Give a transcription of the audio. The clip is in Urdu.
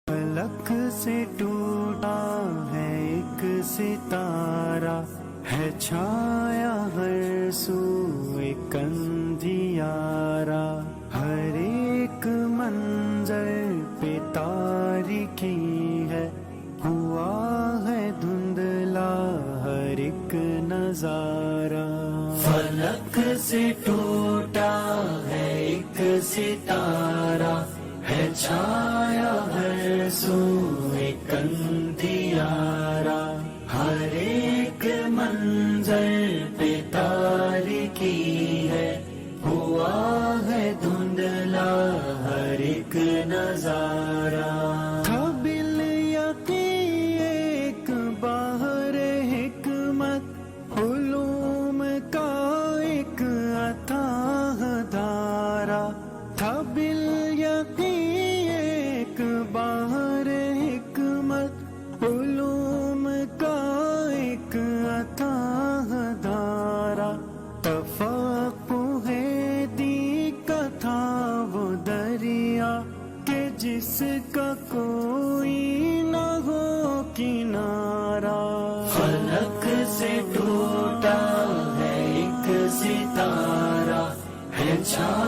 فلک سے ٹوٹا ہے ایک ستارہ، ہے چھایا ہر سو ایک اندھیارا، ہر ایک منظر پہ تاریکی ہے، ہوا ہے دھندلا ہر ایک نظارہ۔ فلک سے ٹوٹا ہے ایک ستارہ، ہے چھایا ہر سو ایک اندھیارا، ہر ایک منظر پہ تاریکی ہے، ہوا ہے دھندلا ہر ایک نظارہ۔ تھا بالیقین ایک بحر حکمت، علوم کا ایک اتھاہ دھارا، تھا بالیقین ایک بحر حکمت، علوم کا ایک اتھاہ دھارا، تفقہ دی کا تھا وہ دریا کہ جس کا کوئی نہ ہو کنارہ۔ فلک سے ٹوٹا ہے ایک ستارہ، ہے چھایا